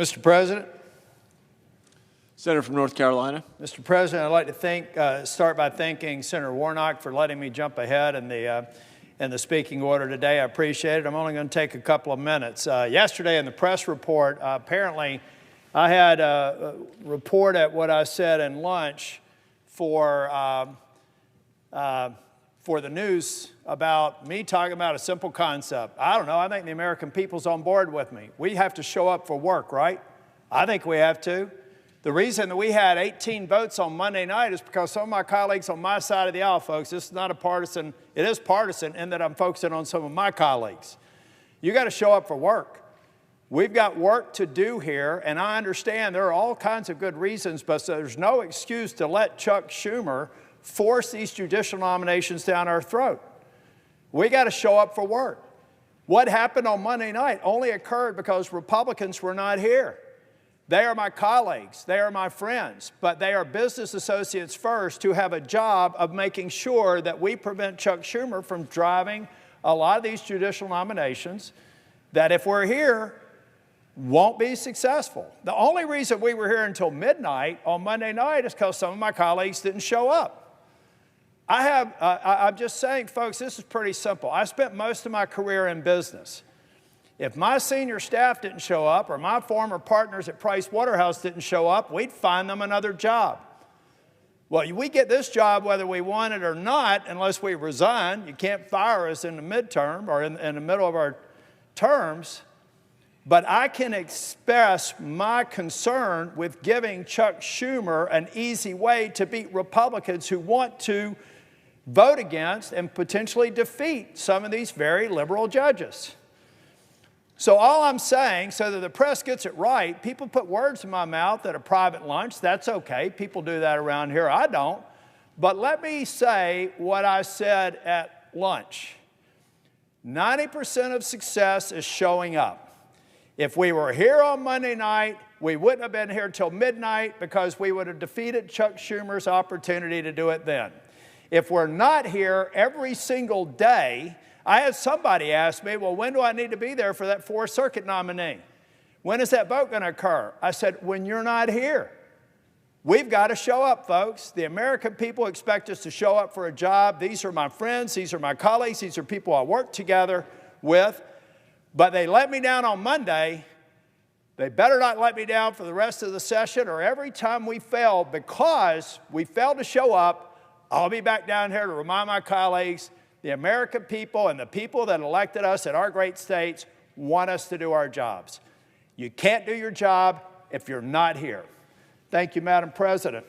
Mr. President. Senator from North Carolina. Mr. President, I'd like to start by thanking Senator Warnock for letting me jump ahead in the speaking order today. I appreciate it. I'm only going to take a couple of minutes. Yesterday in the press report, apparently I had a report at what I said in lunch for the news about me talking about a simple concept. I don't know. I think the American people's on board with me. We have to show up for work, right? I think we have to. The reason that we had 18 votes on Monday night is because some of my colleagues on my side of the aisle, folks, this is not a partisan, it is partisan in that I'm focusing on some of my colleagues. You got to show up for work. We've got work to do here, and I understand there are all kinds of good reasons, but there's no excuse to let Chuck Schumer force these judicial nominations down our throat. We got to show up for work. What happened on Monday night only occurred because Republicans were not here. They are my colleagues, they are my friends, but they are business associates first who have a job of making sure that we prevent Chuck Schumer from driving a lot of these judicial nominations that if we're here, won't be successful. The only reason we were here until midnight on Monday night is because some of my colleagues didn't show up. I'm just saying, folks, this is pretty simple. I spent most of my career in business. If my senior staff didn't show up or my former partners at Price Waterhouse didn't show up, we'd find them another job. Well, we get this job whether we want it or not unless we resign. You can't fire us in the midterm or in the middle of our terms. But I can express my concern with giving Chuck Schumer an easy way to beat Republicans who want to vote against and potentially defeat some of these very liberal judges. So all I'm saying, so that the press gets it right, people put words in my mouth at a private lunch. That's okay. People do that around here. I don't. But let me say what I said at lunch. 90% of success is showing up. If we were here on Monday night, we wouldn't have been here till midnight because we would have defeated Chuck Schumer's opportunity to do it then. If we're not here every single day, I had somebody ask me, well, when do I need to be there for that Fourth Circuit nominee? When is that vote going to occur? I said, when you're not here. We've got to show up, folks. The American people expect us to show up for a job. These are my friends. These are my colleagues. These are people I work together with. But they let me down on Monday. They better not let me down for the rest of the session or every time we fail because we failed to show up. I'll be back down here to remind my colleagues the American people and the people that elected us in our great states want us to do our jobs. You can't do your job if you're not here. Thank you, Madam President.